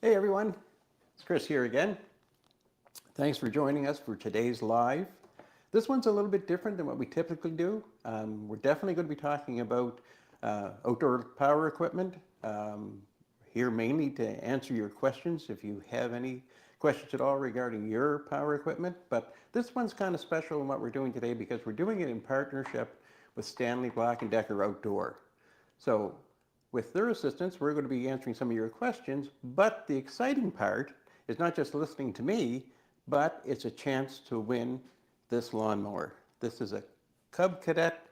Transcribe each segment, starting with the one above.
Hey everyone, it's Chris here again. Thanks for joining us for today's live. This one's a little bit different than what we typically do. We're definitely going to be talking about outdoor power equipment. Here mainly to answer your questions if you have any questions at all regarding your power equipment. But this one's kind of special in what we're doing today because we're doing it in partnership with Stanley Black & Decker Outdoor. So with their assistance, we're going to be answering some of your questions, but the exciting part is not just listening to me, but it's a chance to win this lawnmower. This is a Cub Cadet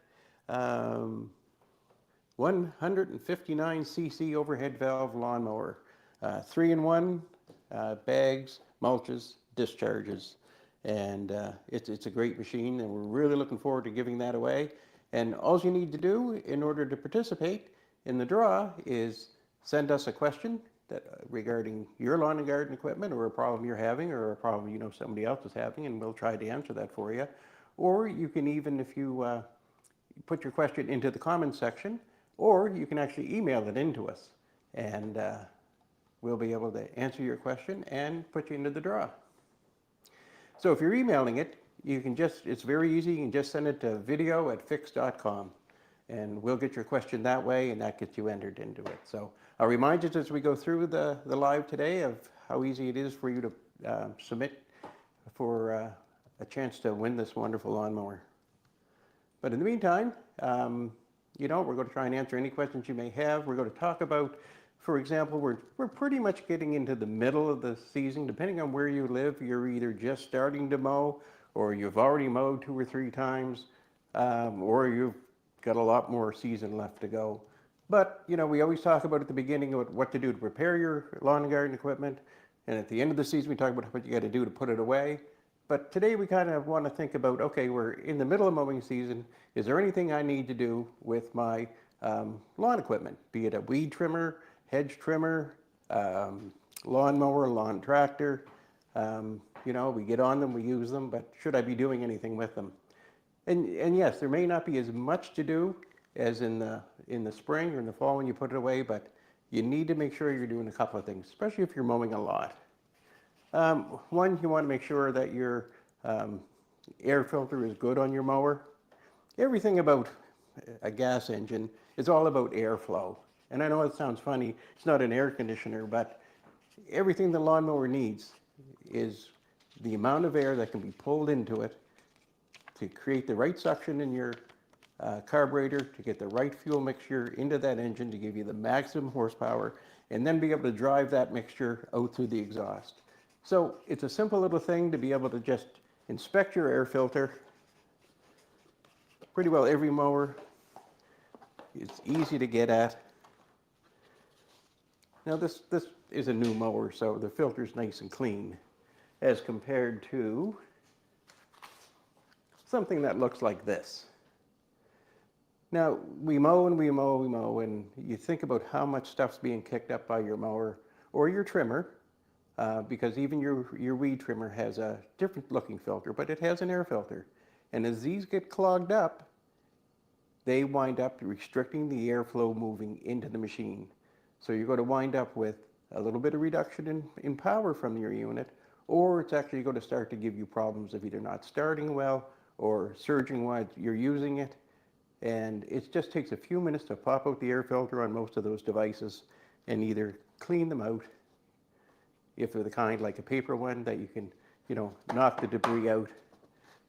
159cc overhead valve lawnmower. 3-in-1 bags, mulches, discharges. And it's a great machine, and we're really looking forward to giving that away. And all you need to do in order to participate in the draw is send us a question regarding your lawn and garden equipment, or a problem you're having, or a problem you know somebody else is having, and we'll try to answer that for you. Or you can even, if you put your question into the comments section, or you can actually email it into us, and we'll be able to answer your question and put you into the draw. So if you're emailing it, you can it's very easy. You can just send it to video@fix.com. And we'll get your question that way, and that gets you entered into it. So I'll remind you as we go through the live today of how easy it is for you to submit for a chance to win this wonderful lawnmower. But in the meantime, we're going to try and answer any questions you may have. We're going to talk about, for example, we're pretty much getting into the middle of the season. Depending on where you live, you're either just starting to mow, or you've already mowed 2 or 3 times, or you've got a lot more season left to go. But, we always talk about at the beginning about what to do to prepare your lawn and garden equipment. And at the end of the season, we talk about what you got to do to put it away. But today we kind of want to think about, okay, we're in the middle of mowing season. Is there anything I need to do with my lawn equipment? Be it a weed trimmer, hedge trimmer, lawnmower, lawn tractor. We get on them, we use them, but should I be doing anything with them? And yes, there may not be as much to do as in the spring or in the fall when you put it away, but you need to make sure you're doing a couple of things, especially if you're mowing a lot. One, you want to make sure that your air filter is good on your mower. Everything about a gas engine is all about airflow. And I know it sounds funny, it's not an air conditioner, but everything the lawnmower needs is the amount of air that can be pulled into it to create the right suction in your carburetor, to get the right fuel mixture into that engine to give you the maximum horsepower, and then be able to drive that mixture out through the exhaust. So it's a simple little thing to be able to just inspect your air filter. Pretty well every mower is easy to get at. Now this is a new mower, so the filter's nice and clean as compared to something that looks like this. Now, we mow and we mow, and you think about how much stuff's being kicked up by your mower or your trimmer, because even your weed trimmer has a different looking filter, but it has an air filter. And as these get clogged up, they wind up restricting the airflow moving into the machine. So you're going to wind up with a little bit of reduction in power from your unit, or it's actually going to start to give you problems of either not starting well or surging while you're using it. And it just takes a few minutes to pop out the air filter on most of those devices and either clean them out, if they're the kind like a paper one that you can, knock the debris out.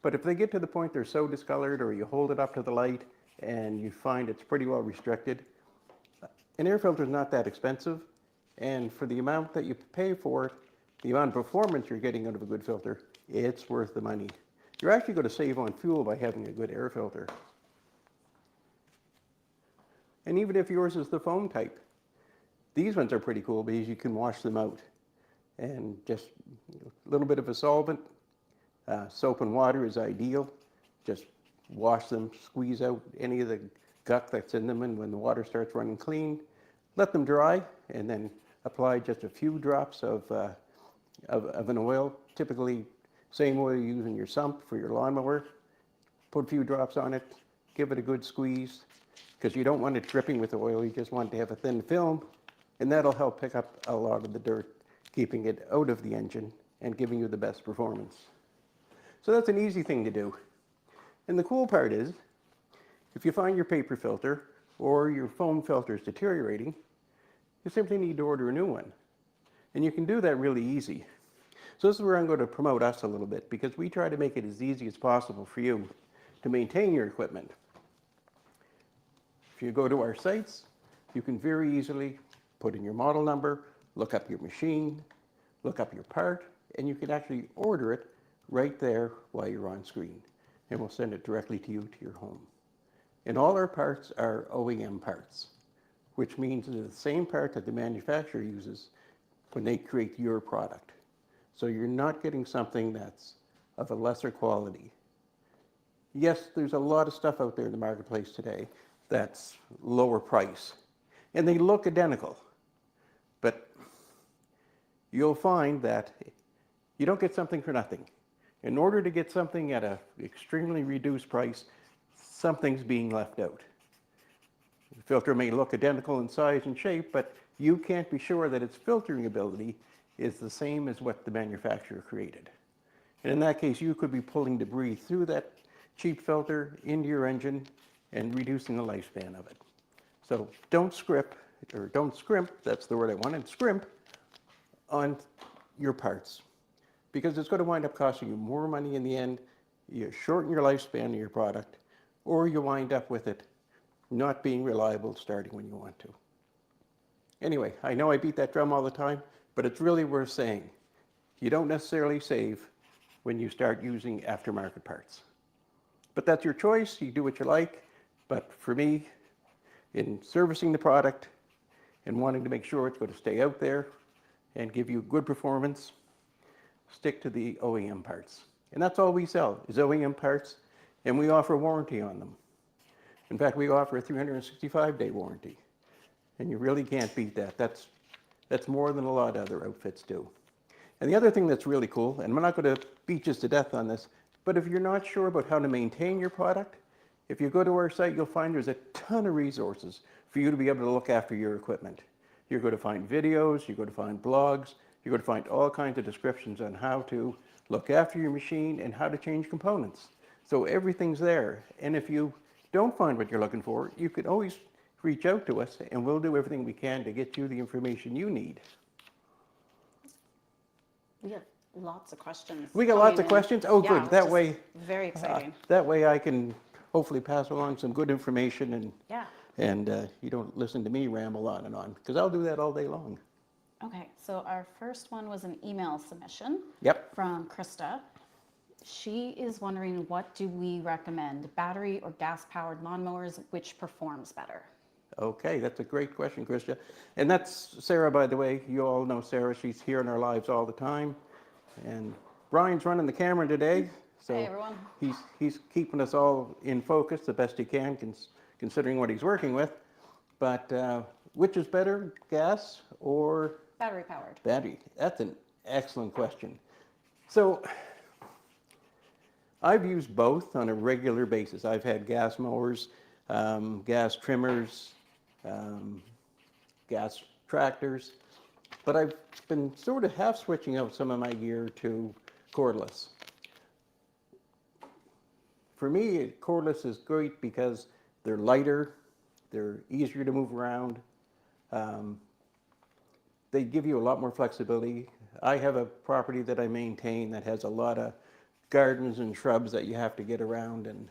But if they get to the point they're so discolored, or you hold it up to the light and you find it's pretty well restricted, an air filter is not that expensive. And for the amount that you pay for it, the amount of performance you're getting out of a good filter, it's worth the money. You're actually going to save on fuel by having a good air filter. And even if yours is the foam type, these ones are pretty cool because you can wash them out. And just a little bit of a solvent, soap and water is ideal. Just wash them, squeeze out any of the gunk that's in them, and when the water starts running clean, let them dry, and then apply just a few drops of an oil, typically same oil you use in your sump for your lawnmower. Put a few drops on it, give it a good squeeze, because you don't want it dripping with oil. You just want it to have a thin film, and that'll help pick up a lot of the dirt keeping it out of the engine and giving you the best performance. So that's an easy thing to do. And the cool part is, if you find your paper filter or your foam filter is deteriorating, you simply need to order a new one. And you can do that really easy. So this is where I'm going to promote us a little bit, because we try to make it as easy as possible for you to maintain your equipment. If you go to our sites, you can very easily put in your model number, look up your machine, look up your part, and you can actually order it right there while you're on screen. And we'll send it directly to you to your home. And all our parts are OEM parts, which means they're the same part that the manufacturer uses when they create your product. So you're not getting something that's of a lesser quality. Yes, there's a lot of stuff out there in the marketplace today that's lower price, and they look identical, but you'll find that you don't get something for nothing. In order to get something at an extremely reduced price, something's being left out. The filter may look identical in size and shape, but you can't be sure that its filtering ability is the same as what the manufacturer created. And in that case, you could be pulling debris through that cheap filter into your engine and reducing the lifespan of it. So don't scrimp, that's the word I wanted, scrimp on your parts, because it's going to wind up costing you more money in the end. You shorten your lifespan of your product, or you wind up with it not being reliable starting when you want to. Anyway, I know I beat that drum all the time, but it's really worth saying. You don't necessarily save when you start using aftermarket parts. But that's your choice, you do what you like. But for me, in servicing the product and wanting to make sure it's going to stay out there and give you good performance, stick to the OEM parts. And that's all we sell, is OEM parts, and we offer warranty on them. In fact, we offer a 365-day warranty, and you really can't beat that. That's more than a lot of other outfits do. And the other thing that's really cool, and I'm not going to beat you to death on this, but if you're not sure about how to maintain your product, if you go to our site, you'll find there's a ton of resources for you to be able to look after your equipment. You're going to find videos, you're going to find blogs, you're going to find all kinds of descriptions on how to look after your machine and how to change components. So everything's there. And if you don't find what you're looking for, you can always reach out to us and we'll do everything we can to get you the information you need. We have lots of questions. We got lots of questions? Oh, yeah, good. That way, very exciting. that way I can hopefully pass along some good information, and you don't listen to me ramble on and on, because I'll do that all day long. Okay, so our first one was an email submission. Yep. From Krista. She is wondering, what do we recommend, battery or gas-powered lawnmowers, which performs better? Okay, that's a great question, Krista. And that's Sarah, by the way. You all know Sarah. She's here in our lives all the time. And Brian's running the camera today. So hey, everyone. He's keeping us all in focus the best he can, considering what he's working with. But which is better, gas or? Battery powered. Battery. That's an excellent question. So I've used both on a regular basis. I've had gas mowers, gas trimmers, gas tractors, but I've been sort of half switching out some of my gear to cordless. For me, cordless is great because they're lighter, they're easier to move around, they give you a lot more flexibility. I have a property that I maintain that has a lot of gardens and shrubs that you have to get around, and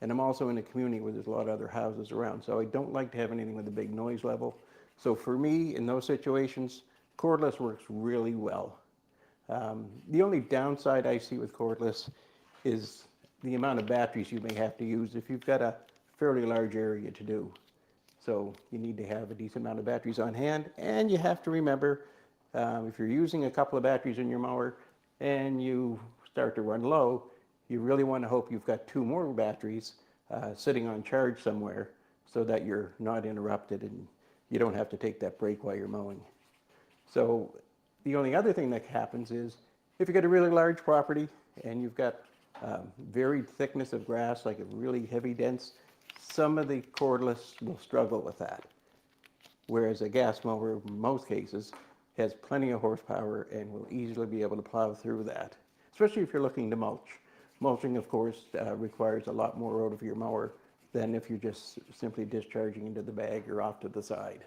I'm also in a community where there's a lot of other houses around, so I don't like to have anything with a big noise level. So for me, in those situations, cordless works really well. The only downside I see with cordless is the amount of batteries you may have to use if you've got a fairly large area to do. So you need to have a decent amount of batteries on hand, and you have to remember, if you're using a couple of batteries in your mower and you start to run low, you really want to hope you've got 2 more batteries sitting on charge somewhere so that you're not interrupted and you don't have to take that break while you're mowing. So the only other thing that happens is if you've got a really large property and you've got varied thickness of grass, like a really heavy dense, some of the cordless will struggle with that. Whereas a gas mower, in most cases, has plenty of horsepower and will easily be able to plow through that, especially if you're looking to mulch. Mulching, of course, requires a lot more out of your mower than if you're just simply discharging into the bag or off to the side.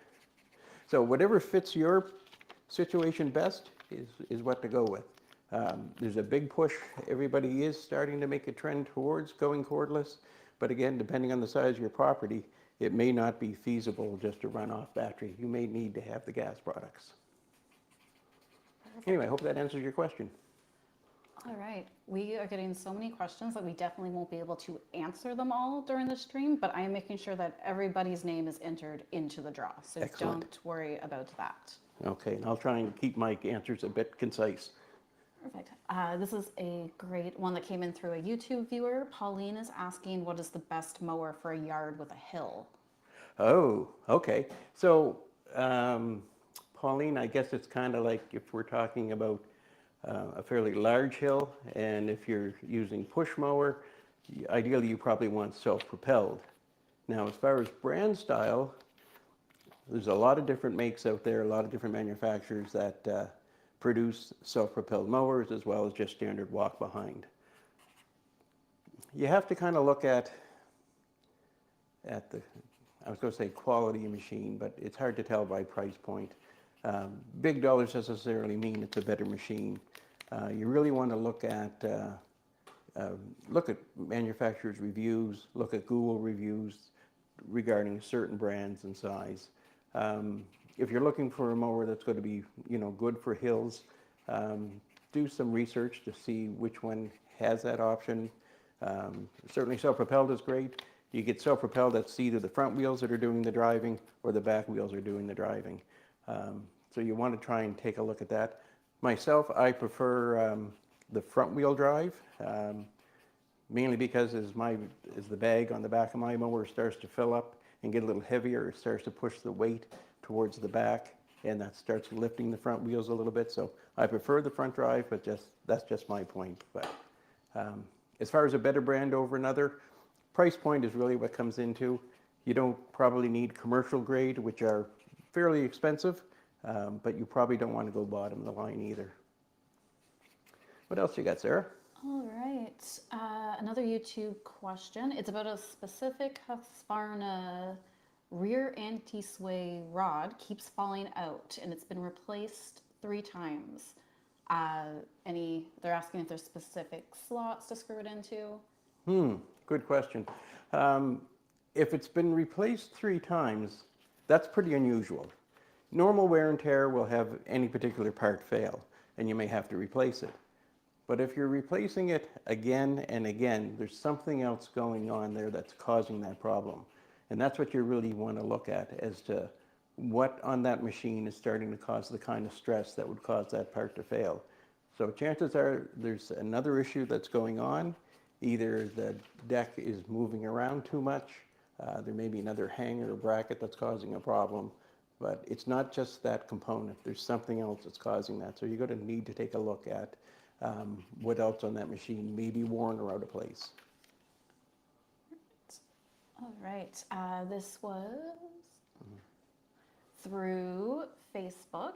So whatever fits your situation best is what to go with. There's a big push. Everybody is starting to make a trend towards going cordless, but again, depending on the size of your property, it may not be feasible just to run off battery. You may need to have the gas products. Anyway, I hope that answers your question. All right, we are getting so many questions that we definitely won't be able to answer them all during the stream, but I am making sure that everybody's name is entered into the draw, so Excellent. don't worry about that. Okay, and I'll try and keep my answers a bit concise. Perfect. This is a great one that came in through a YouTube viewer. Pauline is asking, what is the best mower for a yard with a hill? Oh, okay. So, Pauline, I guess it's kind of like if we're talking about a fairly large hill, and if you're using push mower, ideally you probably want self-propelled. Now, as far as brand style, there's a lot of different makes out there, a lot of different manufacturers that produce self-propelled mowers as well as just standard walk-behind. You have to kind of look at the, I was going to say quality of machine, but it's hard to tell by price point. Big dollars necessarily mean it's a better machine. You really want to look at manufacturers' reviews, look at Google reviews regarding certain brands and size. If you're looking for a mower that's going to be, good for hills, do some research to see which one has that option. Certainly self-propelled is great. You get self-propelled, that's either the front wheels that are doing the driving or the back wheels are doing the driving. So you want to try and take a look at that. Myself, I prefer the front wheel drive, mainly because as the bag on the back of my mower starts to fill up and get a little heavier, it starts to push the weight towards the back, and that starts lifting the front wheels a little bit. So I prefer the front drive, but that's just my point. But as far as a better brand over another, price point is really what comes into. You don't probably need commercial grade, which are fairly expensive, but you probably don't want to go bottom of the line either. What else you got, Sarah? All right, another YouTube question. It's about a specific Husqvarna rear anti-sway rod keeps falling out, and it's been replaced 3 times. They're asking if there's specific slots to screw it into. Good question. If it's been replaced 3 times, that's pretty unusual. Normal wear and tear will have any particular part fail, and you may have to replace it. But if you're replacing it again and again, there's something else going on there that's causing that problem. And that's what you really want to look at as to what on that machine is starting to cause the kind of stress that would cause that part to fail. So chances are there's another issue that's going on. Either the deck is moving around too much, there may be another hanger or bracket that's causing a problem, but it's not just that component. There's something else that's causing that. So you're going to need to take a look at what else on that machine may be worn or out of place. All right, this was through Facebook.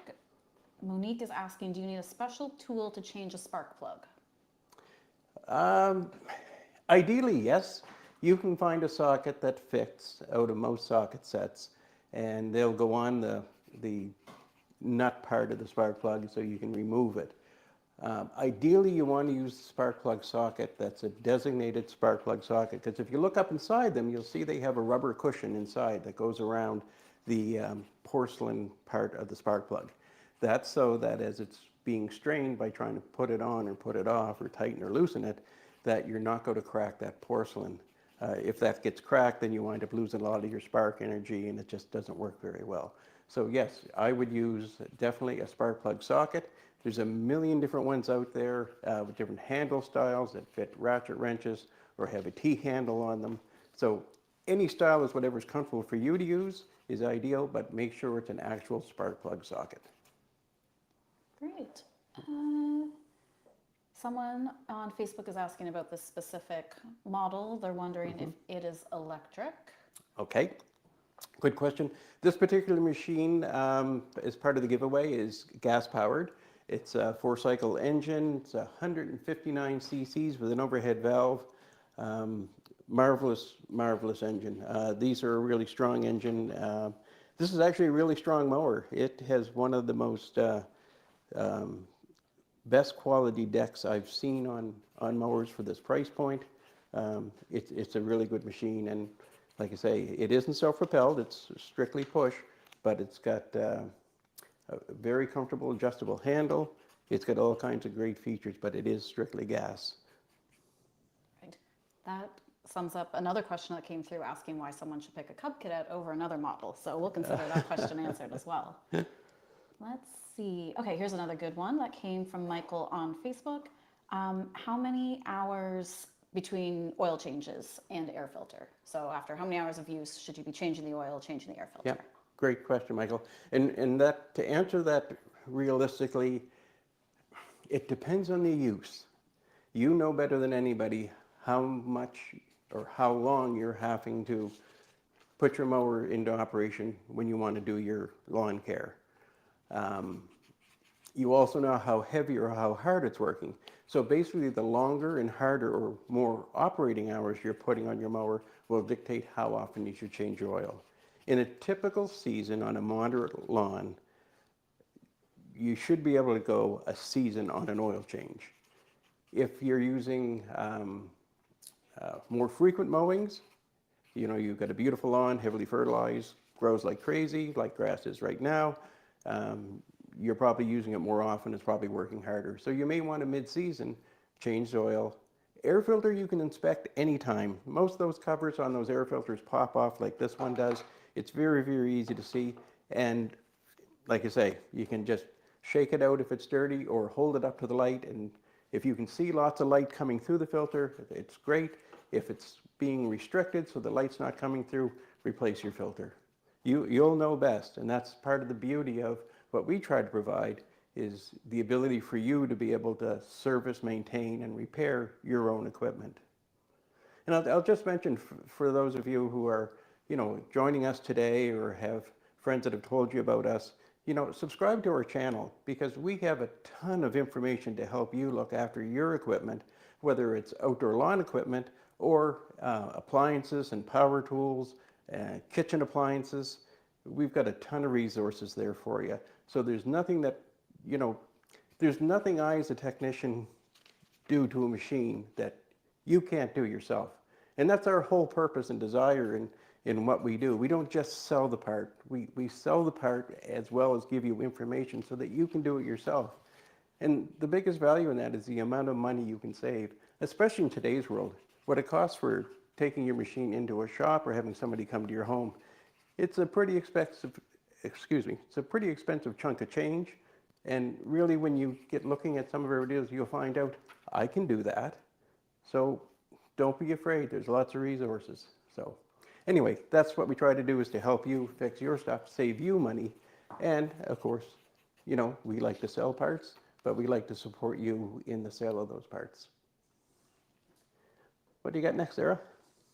Monique is asking, do you need a special tool to change a spark plug? Ideally, yes. You can find a socket that fits out of most socket sets, and they'll go on the nut part of the spark plug so you can remove it. Ideally, you want to use a spark plug socket that's a designated spark plug socket, because if you look up inside them, you'll see they have a rubber cushion inside that goes around the porcelain part of the spark plug. That's so that as it's being strained by trying to put it on or put it off or tighten or loosen it, that you're not going to crack that porcelain. If that gets cracked, then you wind up losing a lot of your spark energy, and it just doesn't work very well. So yes, I would use definitely a spark plug socket. There's a million different ones out there with different handle styles that fit ratchet wrenches or have a T-handle on them. So any style is whatever's comfortable for you to use is ideal, but make sure it's an actual spark plug socket. Great. Someone on Facebook is asking about this specific model. They're wondering if it is electric. Okay. Good question. This particular machine, as part of the giveaway, is gas powered. It's a 4-cycle engine. It's 159 cc's with an overhead valve. Marvelous, marvelous engine. These are a really strong engine. This is actually a really strong mower. It has one of the most best quality decks I've seen on mowers for this price point. It's a really good machine, and like I say, it isn't self-propelled, it's strictly push, but it's got a very comfortable adjustable handle. It's got all kinds of great features, but it is strictly gas. Right. That sums up another question that came through asking why someone should pick a Cub Cadet over another model. So we'll consider that question answered as well. Let's see. Okay, here's another good one that came from Michael on Facebook. How many hours between oil changes and air filter? So after how many hours of use should you be changing the oil, changing the air filter? Yeah, great question, Michael. And that, to answer that realistically, it depends on the use. You know better than anybody how much or how long you're having to put your mower into operation when you want to do your lawn care. You also know how heavy or how hard it's working. So basically, the longer and harder or more operating hours you're putting on your mower will dictate how often you should change your oil. In a typical season on a moderate lawn, you should be able to go a season on an oil change. If you're using more frequent mowings, you know, you've got a beautiful lawn, heavily fertilized, grows like crazy, like grass is right now. You're probably using it more often, it's probably working harder. So you may want to mid-season change the oil. Air filter you can inspect anytime. Most of those covers on those air filters pop off like this one does. It's very, very easy to see. And like I say, you can just shake it out if it's dirty or hold it up to the light. And if you can see lots of light coming through the filter, it's great. If it's being restricted so the light's not coming through, replace your filter. You'll know best, and that's part of the beauty of what we try to provide is the ability for you to be able to service, maintain, and repair your own equipment. And I'll just mention for those of you who are, you know, joining us today or have friends that have told you about us, you know, subscribe to our channel because we have a ton of information to help you look after your equipment, whether it's outdoor lawn equipment or appliances and power tools, kitchen appliances. We've got a ton of resources there for you. So there's nothing that, you know, there's nothing I as a technician do to a machine that you can't do yourself. And that's our whole purpose and desire in what we do. We don't just sell the part. We sell the part as well as give you information so that you can do it yourself. And the biggest value in that is the amount of money you can save, especially in today's world. What it costs for taking your machine into a shop or having somebody come to your home, it's a pretty expensive, it's a pretty expensive chunk of change. And really when you get looking at some of our videos, you'll find out, I can do that. So don't be afraid, there's lots of resources. So anyway, that's what we try to do is to help you fix your stuff, save you money. And of course, you know, we like to sell parts, but we like to support you in the sale of those parts. What do you got next, Sarah?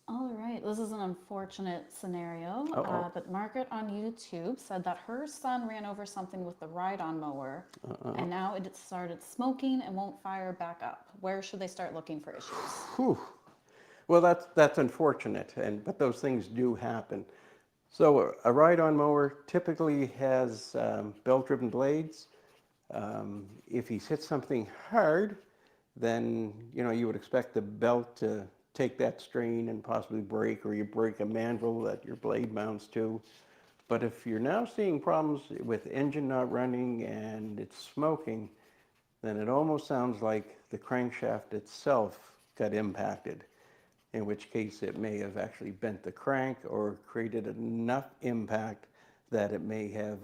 All right, this is an unfortunate scenario, but Margaret on YouTube said that her son ran over something with the Rideon mower, and now it started smoking and won't fire back up. Where should they start looking for issues? Whew. Well, that's unfortunate, but those things do happen. So a Rideon mower typically has belt-driven blades. If he's hit something hard, then you know you would expect the belt to take that strain and possibly break, or you break a mandrel that your blade mounts to. But if you're now seeing problems with engine not running and it's smoking, then it almost sounds like the crankshaft itself got impacted, in which case it may have actually bent the crank or created enough impact that it may have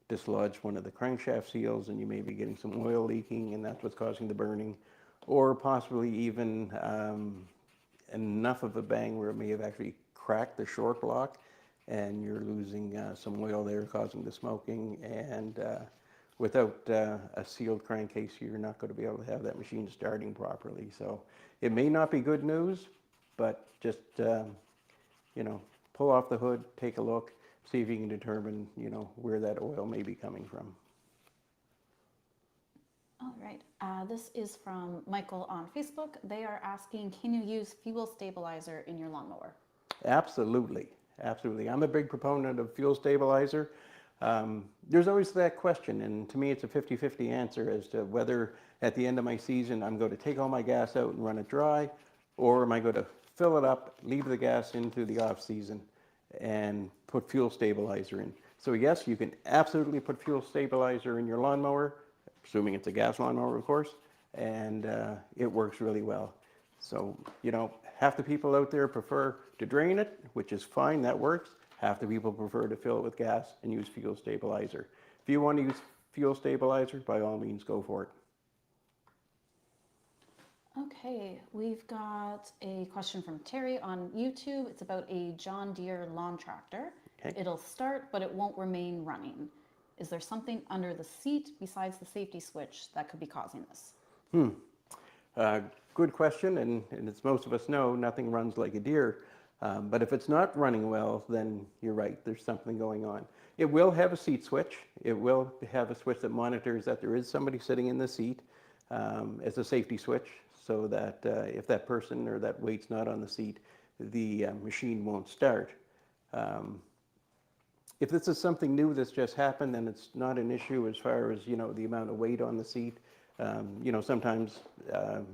dislodged one of the crankshaft seals, and you may be getting some oil leaking, and that's what's causing the burning. Or possibly even enough of a bang where it may have actually cracked the short block and you're losing some oil there causing the smoking. And without a sealed crankcase, you're not going to be able to have that machine starting properly. So it may not be good news, but just, you know, pull off the hood, take a look, see if you can determine, where that oil may be coming from. All right. This is from Michael on Facebook. They are asking, can you use fuel stabilizer in your lawnmower? Absolutely, absolutely. I'm a big proponent of fuel stabilizer. There's always that question, and to me it's a 50-50 answer as to whether at the end of my season I'm going to take all my gas out and run it dry, or am I going to fill it up, leave the gas into the off season, and put fuel stabilizer in. So yes, you can absolutely put fuel stabilizer in your lawnmower, assuming it's a gas lawnmower, of course, and it works really well. So, half the people out there prefer to drain it, which is fine, that works. Half the people prefer to fill it with gas and use fuel stabilizer. If you want to use fuel stabilizer, by all means, go for it. Okay, we've got a question from Terry on YouTube. It's about a John Deere lawn tractor. Okay. It'll start, but it won't remain running. Is there something under the seat besides the safety switch that could be causing this? Good question, and as most of us know, nothing runs like a Deere. But if it's not running well, then you're right, there's something going on. It will have a seat switch. It will have a switch that monitors that there is somebody sitting in the seat as a safety switch, so that if that person or that weight's not on the seat, the machine won't start. If this is something new that's just happened, then it's not an issue as far as, the amount of weight on the seat. Sometimes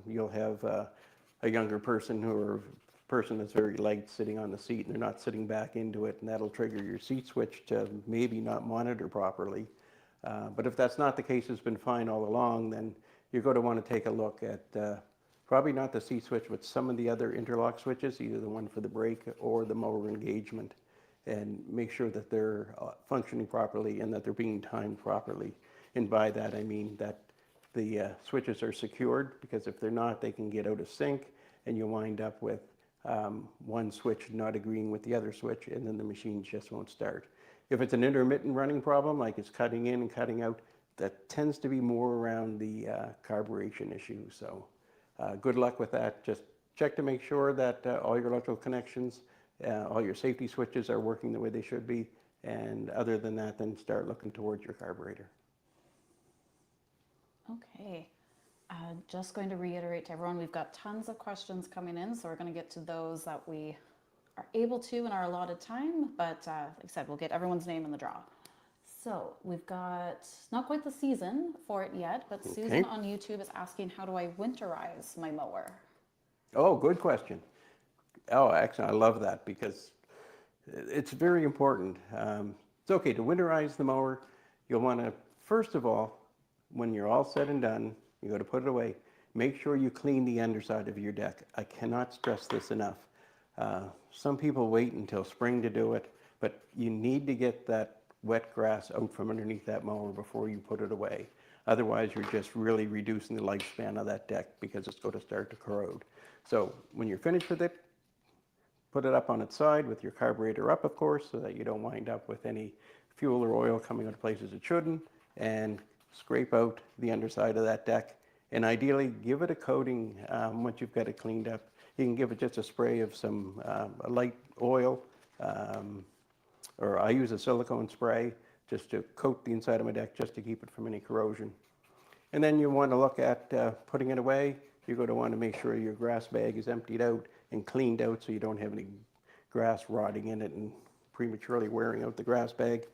you'll have a younger person or person that's very light sitting on the seat and they're not sitting back into it, and that'll trigger your seat switch to maybe not monitor properly. But if that's not the case, it's been fine all along, then you're going to want to take a look at probably not the seat switch, but some of the other interlock switches, either the one for the brake or the mower engagement, and make sure that they're functioning properly and that they're being timed properly. And by that, I mean that the switches are secured, because if they're not, they can get out of sync and you'll wind up with one switch not agreeing with the other switch, and then the machine just won't start. If it's an intermittent running problem, like it's cutting in and cutting out, that tends to be more around the carburation issue. So good luck with that. Just check to make sure that all your electrical connections, all your safety switches are working the way they should be. And other than that, then start looking towards your carburetor. Okay. Just going to reiterate to everyone, we've got tons of questions coming in, so we're going to get to those that we are able to in our allotted time. But like I said, we'll get everyone's name in the draw. So we've got not quite the season for it yet, but Okay. Susan on YouTube is asking, how do I winterize my mower? Oh, good question. Oh, actually, I love that, because it's very important. It's okay to winterize the mower. You'll want to, first of all, when you're all said and done, you go to put it away, make sure you clean the underside of your deck. I cannot stress this enough. Some people wait until spring to do it, but you need to get that wet grass out from underneath that mower before you put it away. Otherwise, you're just really reducing the lifespan of that deck, because it's going to start to corrode. So when you're finished with it, put it up on its side with your carburetor up, of course, so that you don't wind up with any fuel or oil coming out of places it shouldn't, and scrape out the underside of that deck. And ideally, give it a coating once you've got it cleaned up. You can give it just a spray of some a light oil, or I use a silicone spray just to coat the inside of my deck, just to keep it from any corrosion. And then you want to look at putting it away. You're going to want to make sure your grass bag is emptied out and cleaned out, so you don't have any grass rotting in it and prematurely wearing out the grass bag.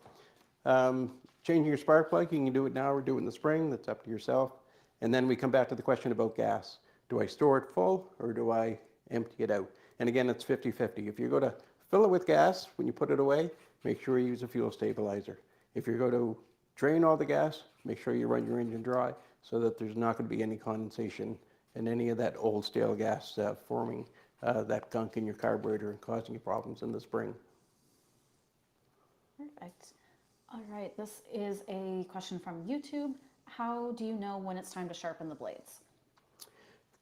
Changing your spark plug, you can do it now or do it in the spring. That's up to yourself. And then we come back to the question about gas. Do I store it full or do I empty it out? And again, it's 50-50. If you're going to fill it with gas when you put it away, make sure you use a fuel stabilizer. If you're going to drain all the gas, make sure you run your engine dry, so that there's not going to be any condensation and any of that old stale gas forming that gunk in your carburetor and causing you problems in the spring. Perfect. All right, this is a question from YouTube. How do you know when it's time to sharpen the blades?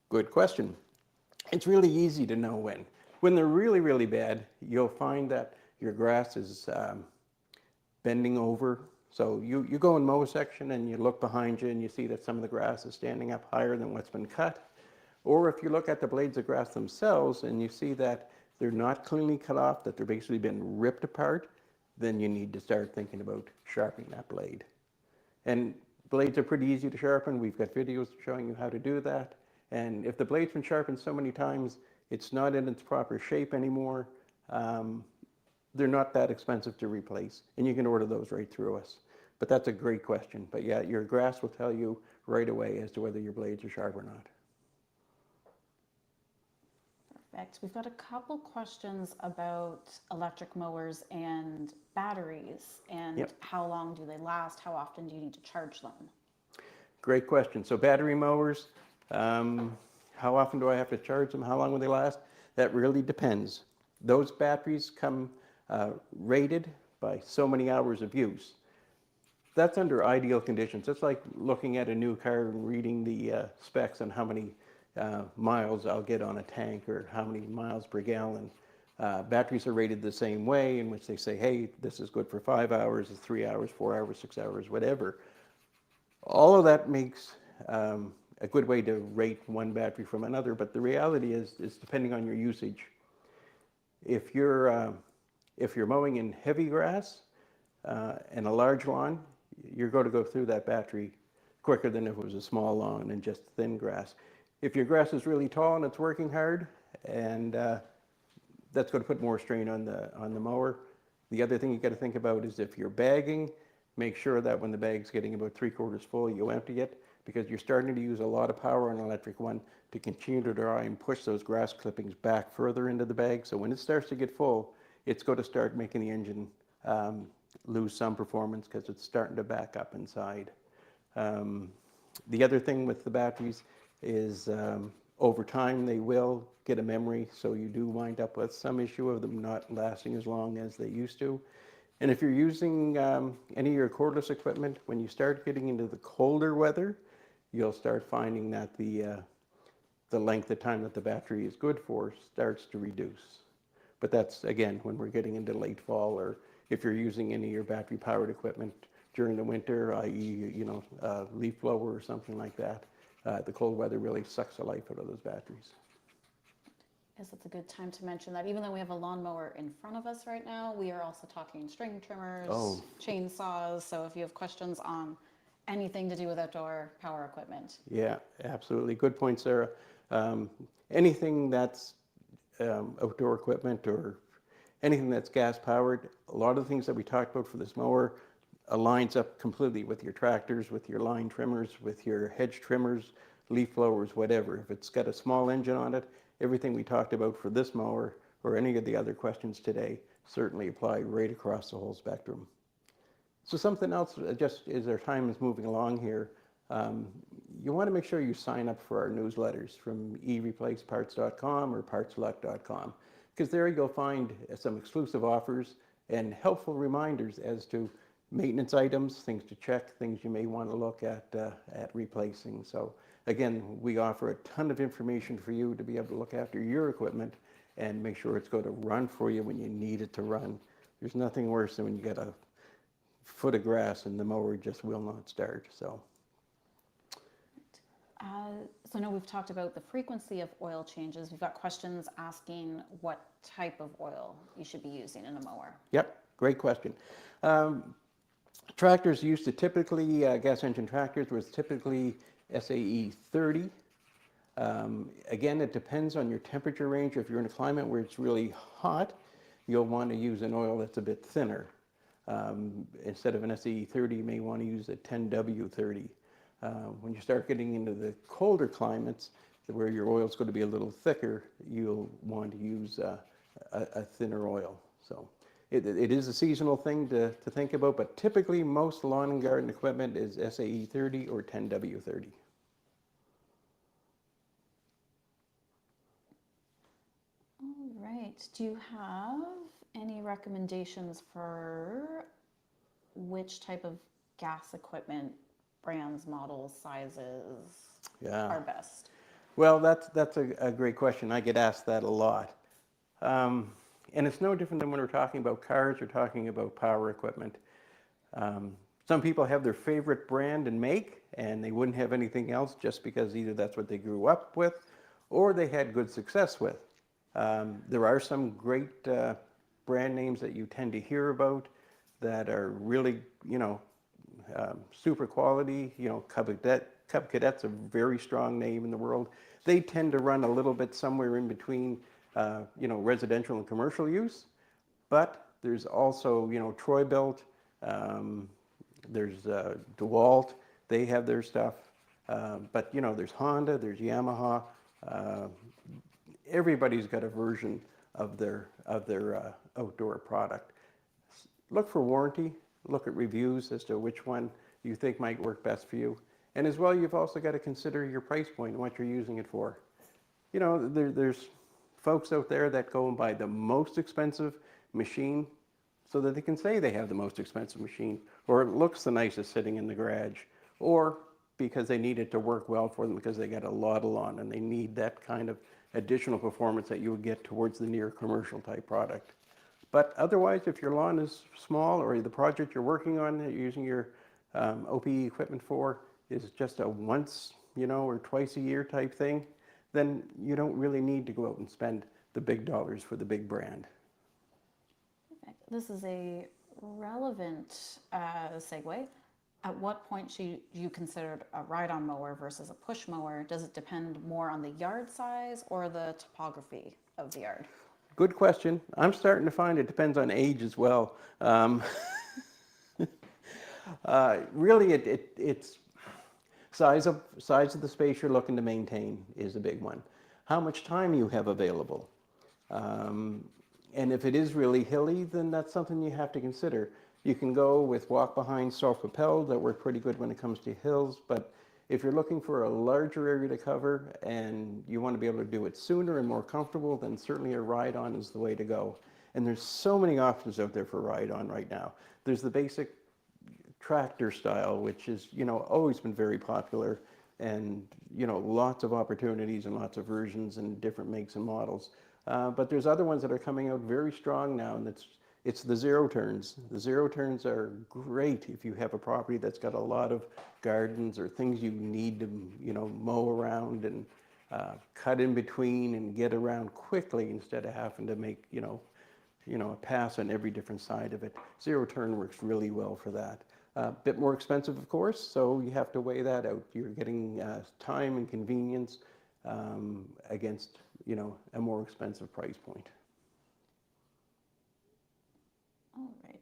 Good question. It's really easy to know when. When they're really, really bad, you'll find that your grass is bending over. So you go in mow section and you look behind you and you see that some of the grass is standing up higher than what's been cut. Or if you look at the blades of grass themselves and you see that they're not cleanly cut off, that they're basically been ripped apart, then you need to start thinking about sharpening that blade. And blades are pretty easy to sharpen. We've got videos showing you how to do that. And if the blade's been sharpened so many times, it's not in its proper shape anymore, they're not that expensive to replace. And you can order those right through us. But that's a great question. But yeah, your grass will tell you right away as to whether your blades are sharp or not. Perfect. We've got a couple questions about electric mowers and batteries and Yep. how long do they last? How often do you need to charge them? Great question. So battery mowers, how often do I have to charge them? How long will they last? That really depends. Those batteries come rated by so many hours of use. That's under ideal conditions. It's like looking at a new car and reading the specs on how many miles I'll get on a tank or how many miles per gallon. Batteries are rated the same way, in which they say, hey, this is good for 5 hours, 3 hours, 4 hours, 6 hours, whatever. All of that makes a good way to rate one battery from another, but the reality is depending on your usage. If you're mowing in heavy grass and a large lawn, you're going to go through that battery quicker than if it was a small lawn and just thin grass. If your grass is really tall and it's working hard, and that's going to put more strain on the mower. The other thing you got to think about is if you're bagging, make sure that when the bag's getting about 3/4 full, you empty it, because you're starting to use a lot of power on an electric one to continue to dry and push those grass clippings back further into the bag. So when it starts to get full, it's going to start making the engine lose some performance because it's starting to back up inside. The other thing with the batteries is over time they will get a memory, so you do wind up with some issue of them not lasting as long as they used to. And if you're using any of your cordless equipment, when you start getting into the colder weather, you'll start finding that the length of time that the battery is good for starts to reduce. But that's, again, when we're getting into late fall, or if you're using any of your battery-powered equipment during the winter, i.e., leaf blower or something like that, the cold weather really sucks the life out of those batteries. I guess it's a good time to mention that even though we have a lawnmower in front of us right now, we are also talking string trimmers, chainsaws. So if you have questions on anything to do with outdoor power equipment. Yeah, absolutely. Good point, Sarah. Anything that's outdoor equipment or anything that's gas powered, a lot of the things that we talked about for this mower aligns up completely with your tractors, with your line trimmers, with your hedge trimmers, leaf blowers, whatever. If it's got a small engine on it, everything we talked about for this mower or any of the other questions today certainly apply right across the whole spectrum. So something else, just as our time is moving along here, you want to make sure you sign up for our newsletters from ereplaceparts.com or partselect.com, because there you'll find some exclusive offers and helpful reminders as to maintenance items, things to check, things you may want to look at replacing. So again, we offer a ton of information for you to be able to look after your equipment and make sure it's going to run for you when you need it to run. There's nothing worse than when you get a foot of grass and the mower just will not start. So So I know we've talked about the frequency of oil changes. We've got questions asking what type of oil you should be using in a mower. Yep, great question. Tractors used to typically, gas engine tractors was typically SAE 30. Again, it depends on your temperature range. If you're in a climate where it's really hot, you'll want to use an oil that's a bit thinner. Instead of an SAE 30, you may want to use a 10W30. When you start getting into the colder climates, where your oil is going to be a little thicker, you'll want to use a thinner oil. So it is a seasonal thing to think about, but typically most lawn and garden equipment is SAE 30 or 10W30. All right. Do you have any recommendations for which type of gas equipment, brands, models, sizes are best? Well, that's a great question. I get asked that a lot. And it's no different than when we're talking about cars or talking about power equipment. Some people have their favorite brand and make, and they wouldn't have anything else just because either that's what they grew up with or they had good success with. There are some great brand names that you tend to hear about that are really, super quality. Cub Cadet's a very strong name in the world. They tend to run a little bit somewhere in between, residential and commercial use. But there's also, Troy-Bilt, there's DeWalt, they have their stuff. But, there's Honda, there's Yamaha. Everybody's got a version of their outdoor product. Look for warranty, look at reviews as to which one you think might work best for you. And as well, you've also got to consider your price point and what you're using it for. There's folks out there that go and buy the most expensive machine so that they can say they have the most expensive machine, or it looks the nicest sitting in the garage, or because they need it to work well for them because they got a lot of lawn and they need that kind of additional performance that you would get towards the near commercial type product. But otherwise, if your lawn is small or the project you're working on that you're using your OPE equipment for is just a once, or twice a year type thing, then you don't really need to go out and spend the big dollars for the big brand. This is a relevant segue. At what point should you consider a ride-on mower versus a push mower? Does it depend more on the yard size or the topography of the yard? Good question. I'm starting to find it depends on age as well. Really, it's size of the space you're looking to maintain is a big one. How much time you have available. And if it is really hilly, then that's something you have to consider. You can go with walk-behind self-propelled that work pretty good when it comes to hills, but if you're looking for a larger area to cover and you want to be able to do it sooner and more comfortable, then certainly a ride-on is the way to go. And there's so many options out there for ride-on right now. There's the basic tractor style, which is, always been very popular, and, lots of opportunities and lots of versions and different makes and models. But there's other ones that are coming out very strong now, and it's the zero turns. The zero turns are great if you have a property that's got a lot of gardens or things you need to, mow around and cut in between and get around quickly instead of having to make, a pass on every different side of it. Zero turn works really well for that. A bit more expensive, of course, so you have to weigh that out. You're getting time and convenience against, a more expensive price point. All right.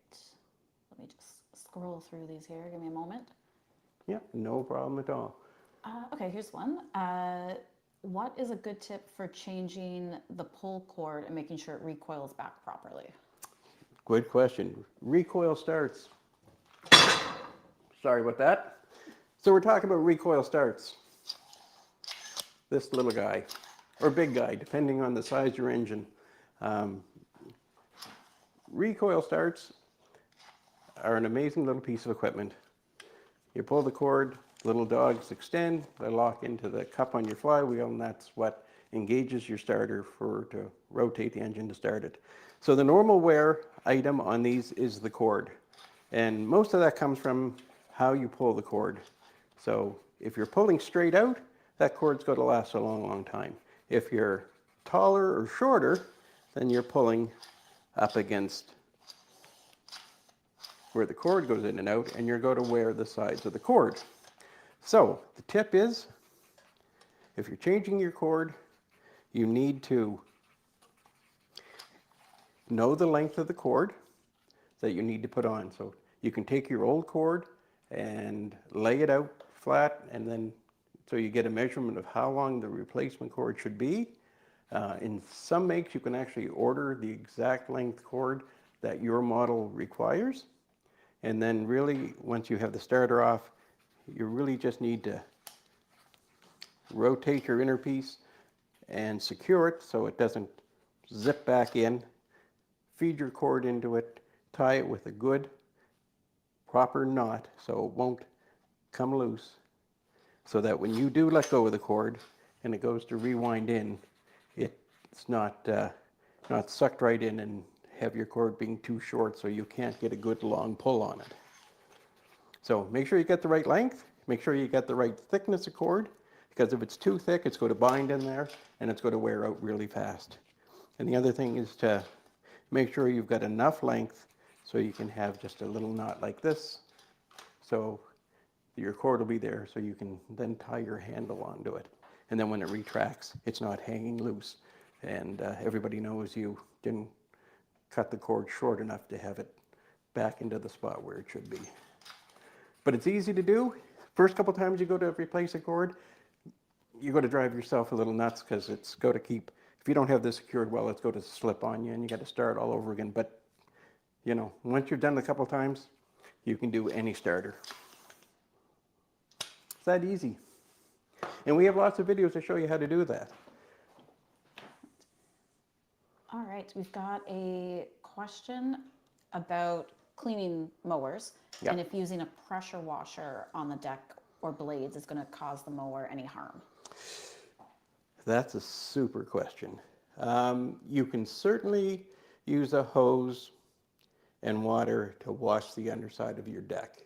Let me just scroll through these here. Give me a moment. Yeah, no problem at all. Okay, here's one. What is a good tip for changing the pull cord and making sure it recoils back properly? Good question. Recoil starts. Sorry about that. So we're talking about recoil starts. This little guy, or big guy, depending on the size of your engine. Recoil starts are an amazing little piece of equipment. You pull the cord, little dogs extend, they lock into the cup on your flywheel, and that's what engages your starter to rotate the engine to start it. So the normal wear item on these is the cord. And most of that comes from how you pull the cord. So if you're pulling straight out, that cord's going to last a long, long time. If you're taller or shorter, then you're pulling up against where the cord goes in and out, and you're going to wear the sides of the cord. So the tip is, if you're changing your cord, you need to know the length of the cord that you need to put on. So you can take your old cord and lay it out flat, and then so you get a measurement of how long the replacement cord should be. In some makes, you can actually order the exact length cord that your model requires. And then really, once you have the starter off, you really just need to rotate your inner piece and secure it so it doesn't zip back in. Feed your cord into it, tie it with a good, proper knot so it won't come loose, so that when you do let go of the cord and it goes to rewind in, it's not sucked right in and have your cord being too short so you can't get a good long pull on it. So make sure you get the right length, make sure you get the right thickness of cord, because if it's too thick, it's going to bind in there and it's going to wear out really fast. And the other thing is to make sure you've got enough length so you can have just a little knot like this. So your cord will be there so you can then tie your handle onto it. And then when it retracts, it's not hanging loose. And everybody knows you didn't cut the cord short enough to have it back into the spot where it should be. But it's easy to do. First couple times you go to replace a cord, you got to drive yourself a little nuts because it's got to keep, if you don't have this secured well, it's going to slip on you and you got to start all over again. But, you know, once you've done it a couple times, you can do any starter. It's that easy. And we have lots of videos to show you how to do that. All right, we've got a question about cleaning mowers Yeah. and if using a pressure washer on the deck or blades is going to cause the mower any harm. That's a super question. You can certainly use a hose and water to wash the underside of your deck.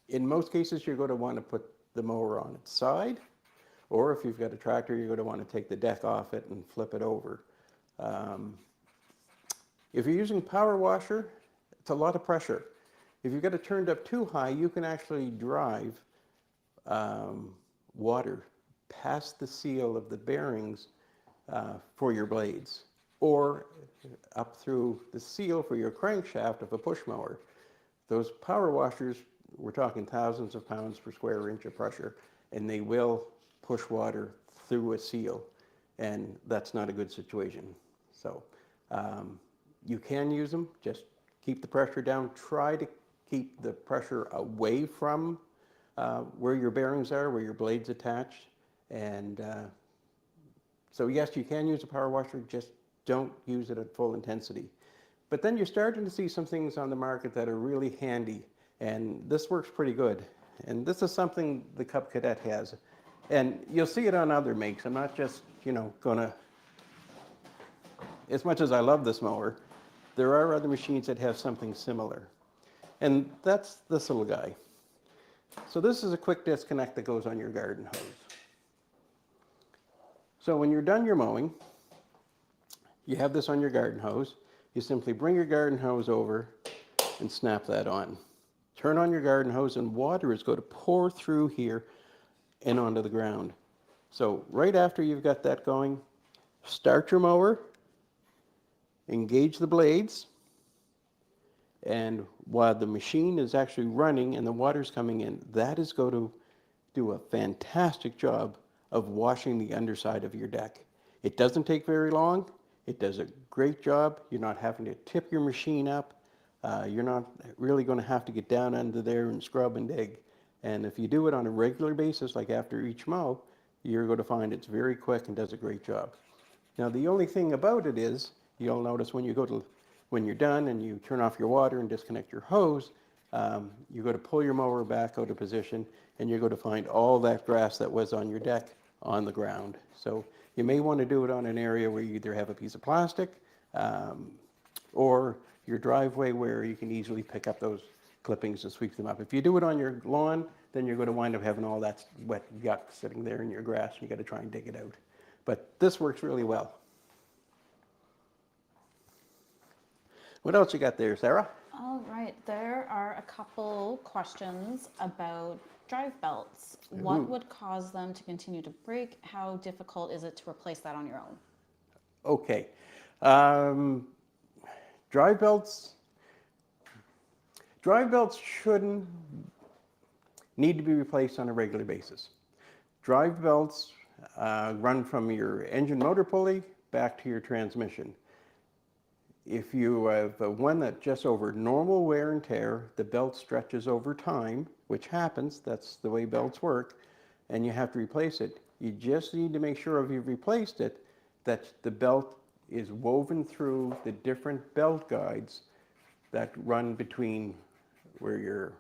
In most cases, you're going to want to put the mower on its side, or if you've got a tractor, you're going to want to take the deck off it and flip it over. If you're using power washer, it's a lot of pressure. If you've got it turned up too high, you can actually drive water past the seal of the bearings for your blades, or up through the seal for your crankshaft of a push mower. Those power washers, we're talking thousands of pounds per square inch of pressure, and they will push water through a seal, and that's not a good situation. So you can use them, just keep the pressure down. Try to keep the pressure away from where your bearings are, where your blade's attached. And so yes, you can use a power washer, just don't use it at full intensity. But then you're starting to see some things on the market that are really handy, and this works pretty good. And this is something the Cub Cadet has. And you'll see it on other makes. I'm not just, you know, gonna, as much as I love this mower, there are other machines that have something similar. And that's this little guy. So this is a quick disconnect that goes on your garden hose. So when you're done your mowing, you have this on your garden hose. You simply bring your garden hose over and snap that on. Turn on your garden hose and water is going to pour through here and onto the ground. So right after you've got that going, start your mower, engage the blades, and while the machine is actually running and the water's coming in, that is going to do a fantastic job of washing the underside of your deck. It doesn't take very long. It does a great job. You're not having to tip your machine up. You're not really going to have to get down under there and scrub and dig. And if you do it on a regular basis, like after each mow, you're going to find it's very quick and does a great job. Now, the only thing about it is, you'll notice when you're done and you turn off your water and disconnect your hose, you're going to pull your mower back out of position, and you're going to find all that grass that was on your deck on the ground. So you may want to do it on an area where you either have a piece of plastic or your driveway where you can easily pick up those clippings and sweep them up. If you do it on your lawn, then you're going to wind up having all that wet yuck sitting there in your grass, and you got to try and dig it out. But this works really well. What else you got there, Sarah? All right, there are a couple questions about drive belts. What would cause them to continue to break? How difficult is it to replace that on your own? Okay. Drive belts shouldn't need to be replaced on a regular basis. Drive belts run from your engine motor pulley back to your transmission. If you have one that just over normal wear and tear, the belt stretches over time, which happens, that's the way belts work, and you have to replace it. You just need to make sure if you've replaced it, that the belt is woven through the different belt guides that run between where your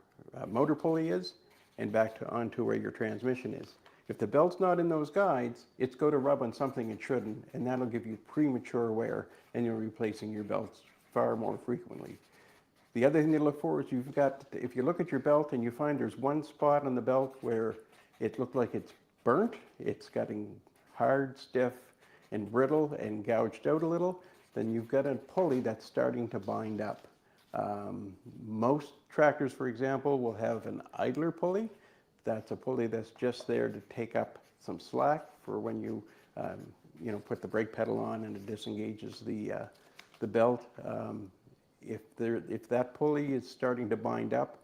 motor pulley is and back onto where your transmission is. If the belt's not in those guides, it's going to rub on something it shouldn't, and that'll give you premature wear, and you're replacing your belts far more frequently. The other thing to look for is if you look at your belt and you find there's one spot on the belt where it looked like it's burnt, it's getting hard, stiff, and brittle and gouged out a little, then you've got a pulley that's starting to bind up. Most tractors, for example, will have an idler pulley. That's a pulley that's just there to take up some slack for when you, put the brake pedal on and it disengages the belt. If that pulley is starting to bind up,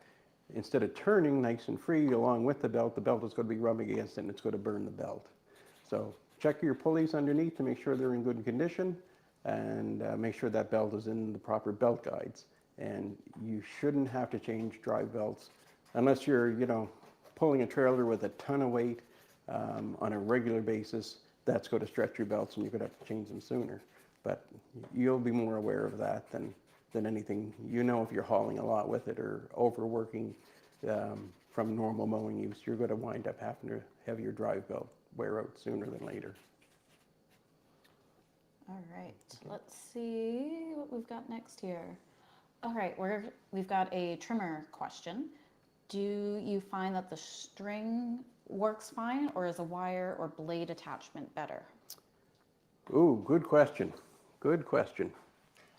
instead of turning nice and free along with the belt is going to be rubbing against it and it's going to burn the belt. So check your pulleys underneath to make sure they're in good condition, and make sure that belt is in the proper belt guides. And you shouldn't have to change drive belts unless you're, pulling a trailer with a ton of weight on a regular basis. That's going to stretch your belts and you're going to have to change them sooner. But you'll be more aware of that than anything. If you're hauling a lot with it or overworking from normal mowing use, you're going to wind up having to have your drive belt wear out sooner than later. All right, let's see what we've got next here. All right, we've got a trimmer question. Do you find that the string works fine, or is a wire or blade attachment better? Ooh, good question. Good question.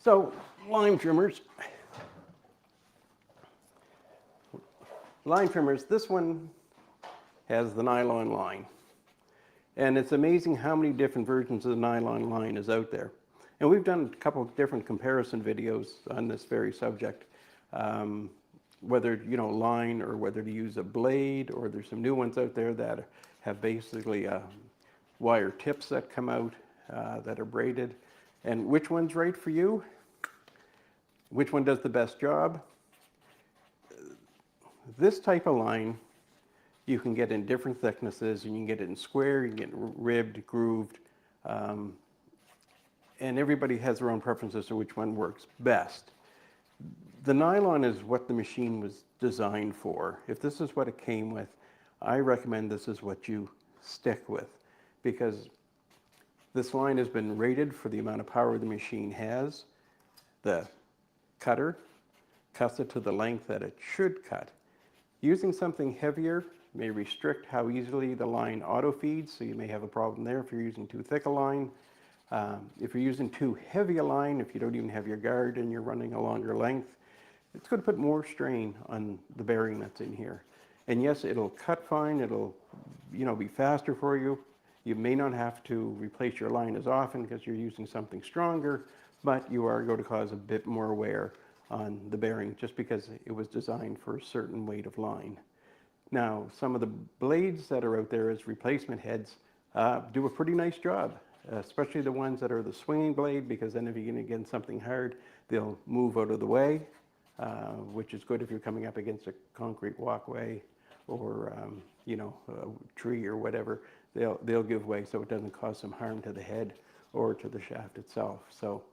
So, line trimmers. Line trimmers, this one has the nylon line. And it's amazing how many different versions of the nylon line is out there. And we've done a couple of different comparison videos on this very subject. Whether, line or whether to use a blade, or there's some new ones out there that have basically wire tips that come out that are braided. And which one's right for you? Which one does the best job? This type of line you can get in different thicknesses, and you can get it in square, you can get it ribbed, grooved, and everybody has their own preferences to which one works best. The nylon is what the machine was designed for. If this is what it came with, I recommend this is what you stick with, because this line has been rated for the amount of power the machine has. The cutter cuts it to the length that it should cut. Using something heavier may restrict how easily the line auto feeds, so you may have a problem there if you're using too thick a line. If you're using too heavy a line, if you don't even have your guard and you're running a longer length, it's going to put more strain on the bearing that's in here. And yes, it'll cut fine, it'll be faster for you. You may not have to replace your line as often because you're using something stronger, but you are going to cause a bit more wear on the bearing just because it was designed for a certain weight of line. Now, some of the blades that are out there as replacement heads do a pretty nice job, especially the ones that are the swinging blade, because then if you're going to get something hard, they'll move out of the way, which is good if you're coming up against a concrete walkway or a tree or whatever. They'll give way so it doesn't cause some harm to the head or to the shaft itself. So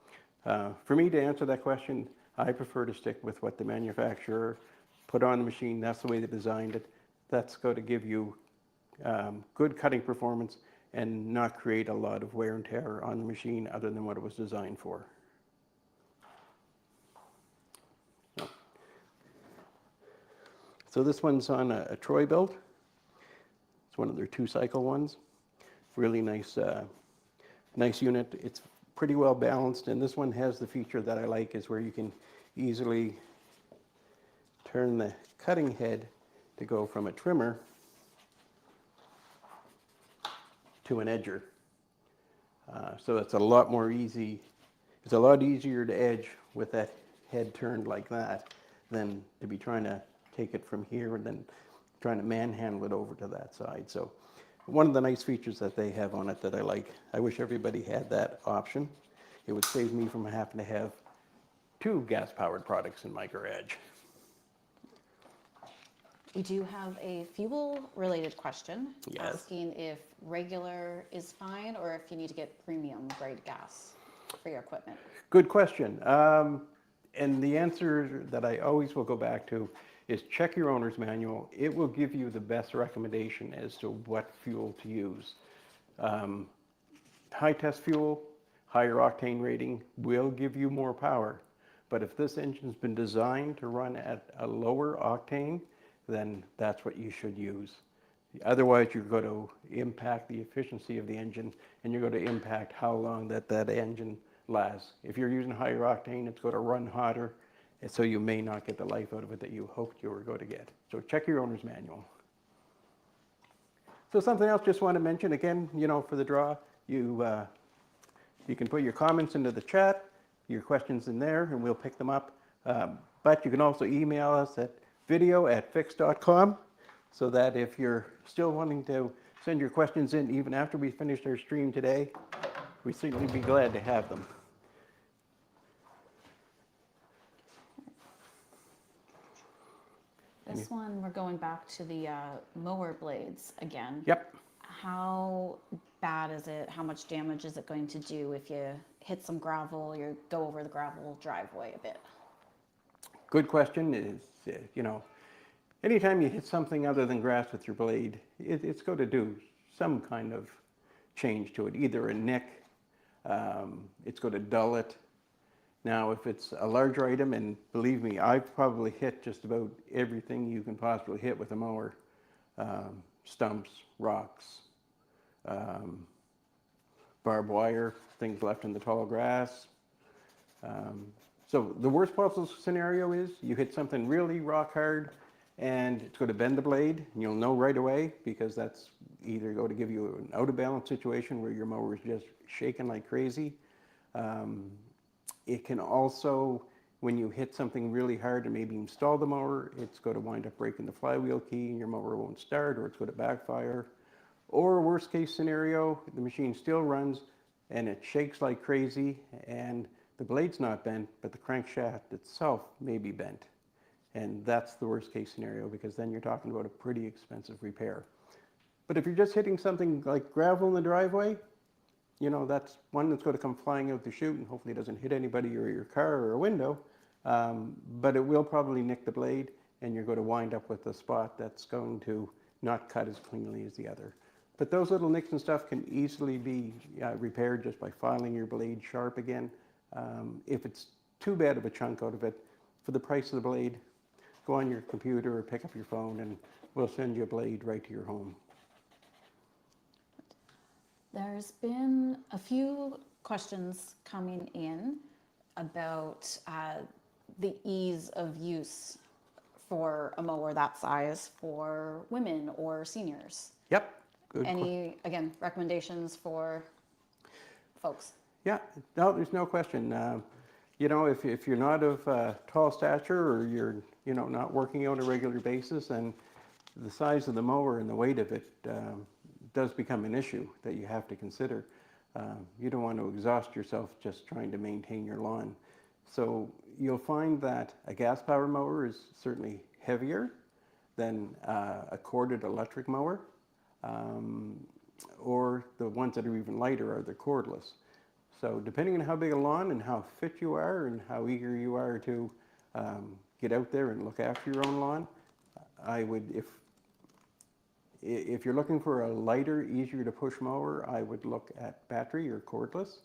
for me to answer that question, I prefer to stick with what the manufacturer put on the machine. That's the way they designed it. That's going to give you good cutting performance and not create a lot of wear and tear on the machine other than what it was designed for. So this one's on a Troy build. It's one of their 2-cycle ones. Really nice, nice unit. It's pretty well balanced, and this one has the feature that I like, is where you can easily turn the cutting head to go from a trimmer to an edger. So it's a lot more easy. It's a lot easier to edge with that head turned like that than to be trying to take it from here and then trying to manhandle it over to that side. So one of the nice features that they have on it that I like. I wish everybody had that option. It would save me from having to have 2 gas-powered products in my garage. We do have a fuel-related question Yes. asking if regular is fine or if you need to get premium grade gas for your equipment. Good question. And the answer that I always will go back to is check your owner's manual. It will give you the best recommendation as to what fuel to use. High test fuel, higher octane rating will give you more power. But if this engine's been designed to run at a lower octane, then that's what you should use. Otherwise, you're going to impact the efficiency of the engine, and you're going to impact how long that engine lasts. If you're using higher octane, it's going to run hotter, and so you may not get the life out of it that you hoped you were going to get. So check your owner's manual. So something else just want to mention, again, for the draw, you can put your comments into the chat, your questions in there, and we'll pick them up. But you can also email us at video@fix.com, so that if you're still wanting to send your questions in even after we finished our stream today, we'd certainly be glad to have them. This one, we're going back to the mower blades again. Yep. How bad is it? How much damage is it going to do if you hit some gravel, you go over the gravel driveway a bit? Good question. Is, anytime you hit something other than grass with your blade, it's going to do some kind of change to it, either a nick, it's going to dull it. Now, if it's a larger item, and believe me, I've probably hit just about everything you can possibly hit with a mower. Stumps, rocks, barbed wire, things left in the tall grass. So the worst possible scenario is you hit something really rock hard and it's going to bend the blade, and you'll know right away, because that's either going to give you an out of balance situation where your mower is just shaking like crazy. It can also, when you hit something really hard and maybe install the mower, it's going to wind up breaking the flywheel key and your mower won't start, or it's going to backfire. Or worst case scenario, the machine still runs and it shakes like crazy and the blade's not bent, but the crankshaft itself may be bent. And that's the worst case scenario, because then you're talking about a pretty expensive repair. But if you're just hitting something like gravel in the driveway, that's one that's going to come flying out the chute and hopefully doesn't hit anybody or your car or a window. But it will probably nick the blade, and you're going to wind up with a spot that's going to not cut as cleanly as the other. But those little nicks and stuff can easily be repaired just by filing your blade sharp again. If it's too bad of a chunk out of it, for the price of the blade, go on your computer or pick up your phone and we'll send you a blade right to your home. There's been a few questions coming in about the ease of use for a mower that size for women or seniors. Yep. Good. Any, again, recommendations for folks? Yeah, no, there's no question. If you're not of tall stature, or you're not working on a regular basis, then the size of the mower and the weight of it does become an issue that you have to consider. You don't want to exhaust yourself just trying to maintain your lawn. So you'll find that a gas power mower is certainly heavier than a corded electric mower, or the ones that are even lighter are the cordless. So depending on how big a lawn and how fit you are and how eager you are to get out there and look after your own lawn, I would, if you're looking for a lighter, easier to push mower, I would look at battery or cordless.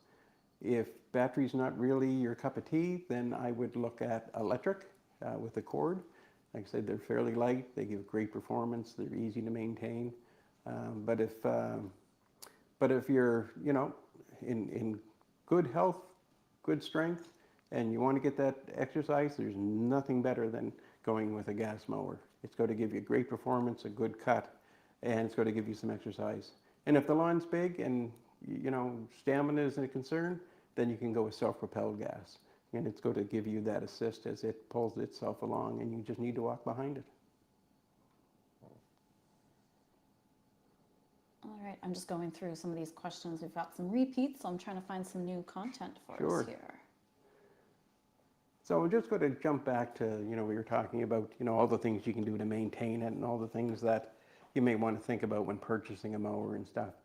If battery's not really your cup of tea, then I would look at electric with a cord. Like I said, they're fairly light, they give great performance, they're easy to maintain. But if you're, in good health, good strength, and you want to get that exercise, there's nothing better than going with a gas mower. It's going to give you great performance, a good cut, and it's going to give you some exercise. And if the lawn's big and stamina isn't a concern, then you can go with self-propelled gas. And it's going to give you that assist as it pulls itself along, and you just need to walk behind it. All right, I'm just going through some of these questions. We've got some repeats, so I'm trying to find some new content for us here. So we're just going to jump back to, we were talking about, all the things you can do to maintain it and all the things that you may want to think about when purchasing a mower and stuff.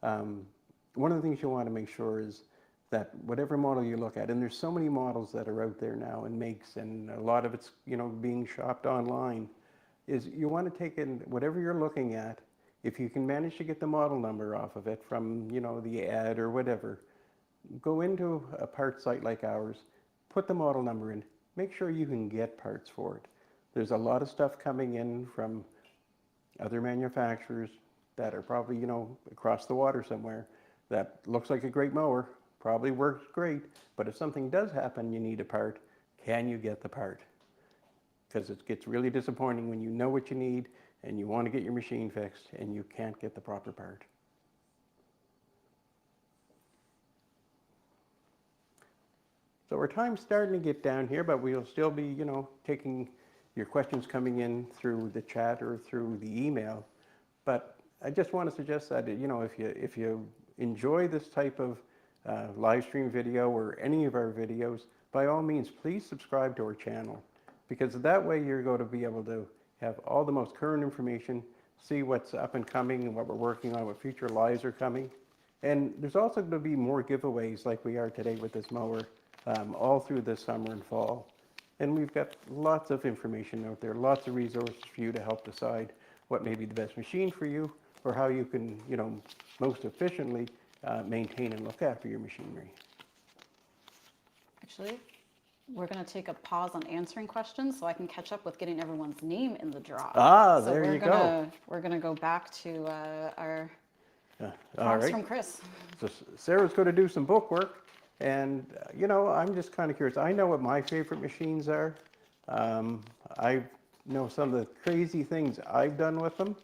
One of the things you want to make sure is that whatever model you look at, and there's so many models that are out there now and makes, and a lot of it's, being shopped online, is you want to take in whatever you're looking at. If you can manage to get the model number off of it from, the ad or whatever, go into a parts site like ours, put the model number in, make sure you can get parts for it. There's a lot of stuff coming in from other manufacturers that are probably, across the water somewhere, that looks like a great mower, probably works great, but if something does happen, you need a part, can you get the part? Because it gets really disappointing when you know what you need and you want to get your machine fixed and you can't get the proper part. So our time's starting to get down here, but we'll still be, taking your questions coming in through the chat or through the email. But I just want to suggest that, if you enjoy this type of live stream video or any of our videos, by all means, please subscribe to our channel, because that way you're going to be able to have all the most current information, see what's up and coming and what we're working on, what future lives are coming. And there's also going to be more giveaways like we are today with this mower, all through the summer and fall. And we've got lots of information out there, lots of resources for you to help decide what may be the best machine for you, or how you can, most efficiently maintain and look after your machinery. Actually, we're going to take a pause on answering questions so I can catch up with getting everyone's name in the draw. Ah, there you go. We're going to go back to our All prompts right. from Chris. So Sarah's going to do some book work, and I'm just kind of curious. I know what my favorite machines are. I know some of the crazy things I've done with them,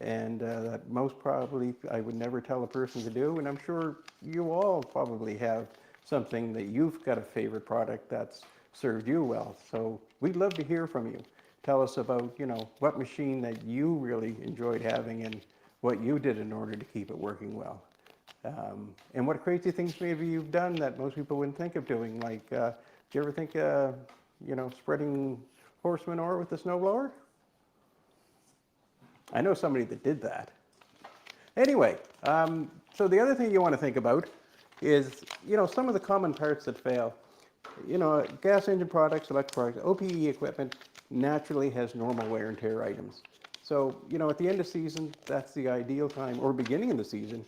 and that most probably I would never tell a person to do. And I'm sure you all probably have something that you've got a favorite product that's served you well. So we'd love to hear from you. Tell us about, what machine that you really enjoyed having and what you did in order to keep it working well. And what crazy things maybe you've done that most people wouldn't think of doing. Like, do you ever think, spreading horse manure with a snowblower? I know somebody that did that. Anyway, so the other thing you want to think about is, some of the common parts that fail. Gas engine products, electric products, OPE equipment naturally has normal wear and tear items. So, at the end of season, that's the ideal time, or beginning of the season,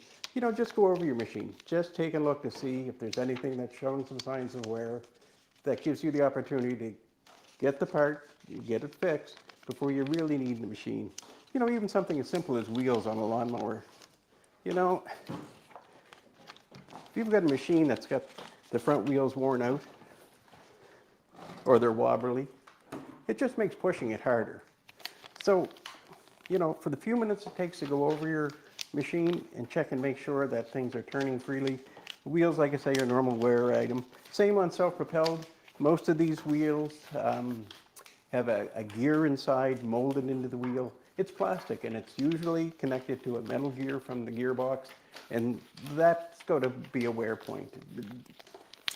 just go over your machine. Just take a look to see if there's anything that's showing some signs of wear. That gives you the opportunity to get the part, get it fixed before you really need the machine. Even something as simple as wheels on a lawnmower. If you've got a machine that's got the front wheels worn out, or they're wobbly, it just makes pushing it harder. So, for the few minutes it takes to go over your machine and check and make sure that things are turning freely. Wheels, like I say, are a normal wear item. Same on self-propelled. Most of these wheels have a gear inside molded into the wheel. It's plastic, and it's usually connected to a metal gear from the gearbox, and that's going to be a wear point.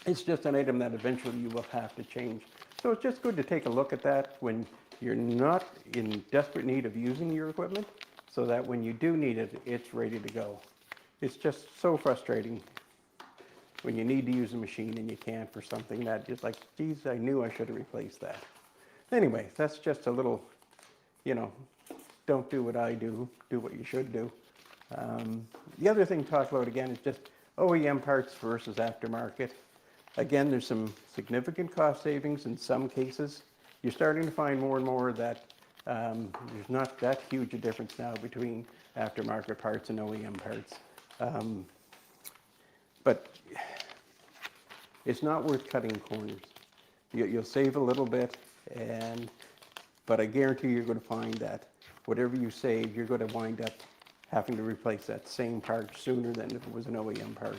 It's just an item that eventually you will have to change. So it's just good to take a look at that when you're not in desperate need of using your equipment, so that when you do need it, it's ready to go. It's just so frustrating when you need to use a machine and you can't for something that just like, geez, I knew I should have replaced that. Anyway, that's just a little, don't do what I do, do what you should do. The other thing to talk about again is just OEM parts versus aftermarket. Again, there's some significant cost savings in some cases. You're starting to find more and more that there's not that huge a difference now between aftermarket parts and OEM parts. But it's not worth cutting corners. You'll save a little bit, but I guarantee you're going to find that whatever you save, you're going to wind up having to replace that same part sooner than if it was an OEM part.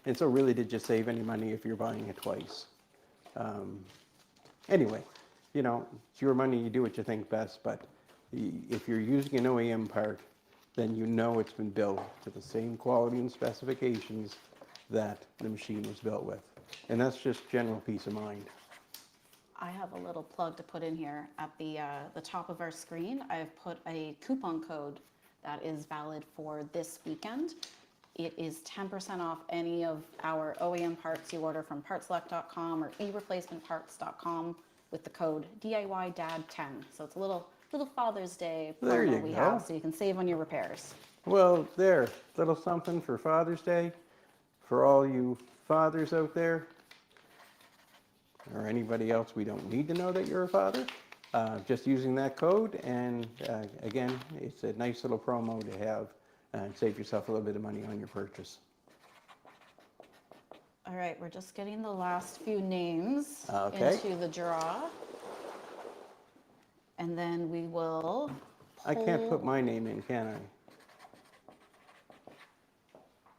And so really, did you save any money if you're buying it twice? Anyway, it's your money, you do what you think best, but if you're using an OEM part, then it's been built to the same quality and specifications that the machine was built with. And that's just general peace of mind. I have a little plug to put in here. At the top of our screen, I have put a coupon code that is valid for this weekend. It is 10% off any of our OEM parts you order from partselect.com or ereplacementparts.com with the code DIYDAD10. So it's a little Father's Day promo we have, so you can save on your repairs. Well, little something for Father's Day for all you fathers out there, or anybody else we don't need to know that you're a father. just using that code. And again, it's a nice little promo to have and save yourself a little bit of money on your purchase. All right, we're just getting the last few names Okay. into the draw. And then we will I can't pull- put my name in, can I?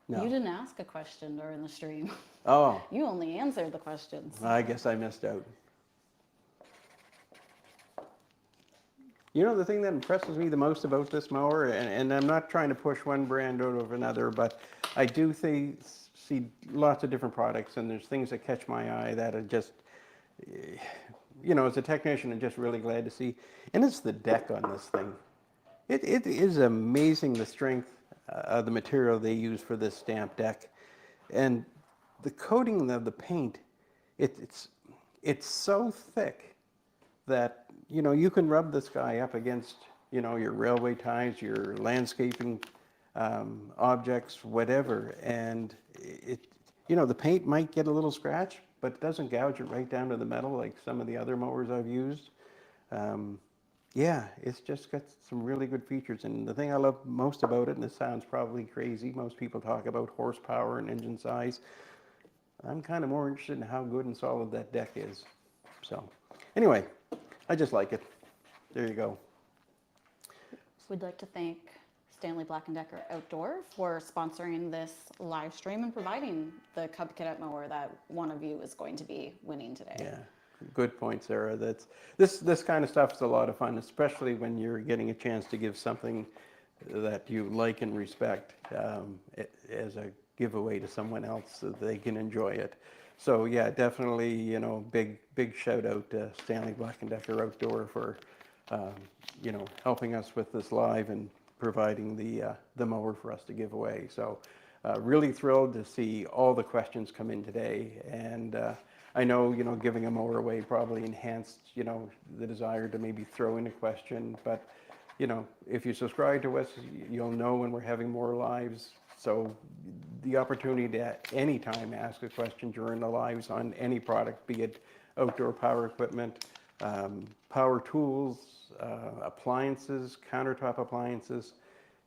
No. You didn't ask a question during the stream. Oh, You only answered the questions. I guess I missed out. You know, the thing that impresses me the most about this mower, and I'm not trying to push one brand out of another, but I do see lots of different products, and there's things that catch my eye that are just, you know, as a technician, I'm just really glad to see. And it's the deck on this thing. It is amazing the strength of the material they use for this stamp deck. And the coating of the paint, it's so thick that, you know, you can rub this guy up against, you know, your railway ties, your landscaping objects, whatever. And you know, the paint might get a little scratch, but it doesn't gouge it right down to the metal like some of the other mowers I've used. Yeah, it's just got some really good features. And the thing I love most about it, and this sounds probably crazy, most people talk about horsepower and engine size. I'm kind of more interested in how good and solid that deck is. So anyway, I just like it. There you go. We'd like to thank Stanley Black & Decker Outdoor for sponsoring this live stream and providing the Cub Cadet mower that one of you is going to be winning today. Yeah, good point, Sarah. This kind of stuff is a lot of fun, especially when you're getting a chance to give something that you like and respect as a giveaway to someone else so they can enjoy it. So yeah, definitely, you know, big shout out to Stanley Black & Decker Outdoor for, you know, helping us with this live and providing the mower for us to give away. So really thrilled to see all the questions come in today. And I know, you know, giving a mower away probably enhanced, you know, the desire to maybe throw in a question. But, you know, if you subscribe to us, you'll know when we're having more lives. So the opportunity to at any time ask a question during the lives on any product, be it outdoor power equipment, power tools, appliances, countertop appliances,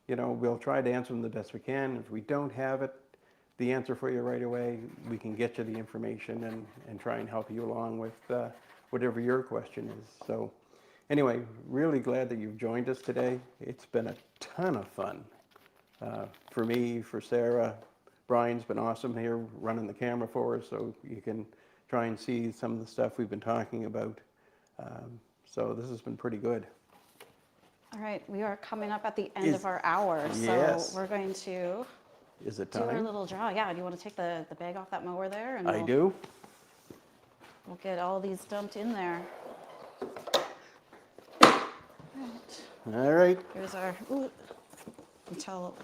you know, we'll try to answer them the best we can. If we don't have it, the answer for you right away, we can get you the information and try and help you along with whatever your question is. So anyway, really glad that you've joined us today. It's been a ton of fun. For me, for Sarah, Brian's been awesome here running the camera for us, so you can try and see some of the stuff we've been talking about. So this has been pretty good. All right, we are coming up at the end of our hour, Yes. so we're going to Is it do our time? little draw. Yeah, do you want to take the bag off that mower there? And I do. We'll get all these dumped in there. All right. Here's our, ooh, tell.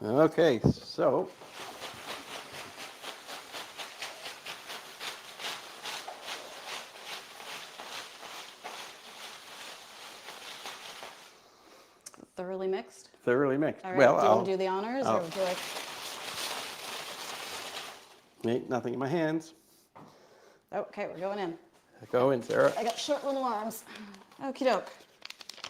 Okay, so Thoroughly mixed. thoroughly mixed. All right, Well, do you want to do the honors or I'll- would you like? ain't nothing in my hands. Okay, we're going in. Go in, Sarah. I got short little arms. Okie doke.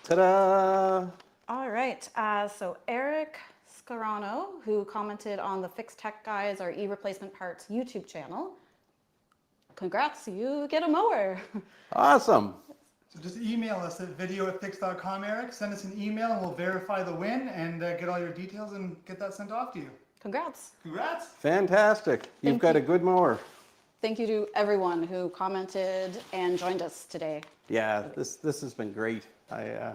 Ta-da! All right, so Eric Scarano, who commented on the Fix Tech Guys, our e-replacement parts YouTube channel. Congrats, you get a mower. Awesome. So just email us at video@fix.com, Eric. Send us an email and we'll verify the win and get all your details and get that sent off to you. Congrats. Congrats! Fantastic. You've Thank got you. a good mower. Thank you to everyone who commented and joined us today. Yeah, this has been great. I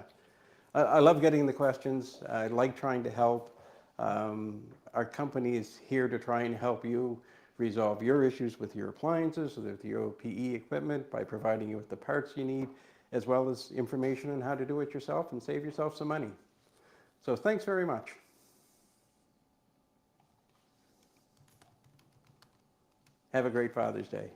love getting the questions. I like trying to help. Our company is here to try and help you resolve your issues with your appliances, with your OPE equipment, by providing you with the parts you need, as well as information on how to do it yourself and save yourself some money. So thanks very much. Have a great Father's Day.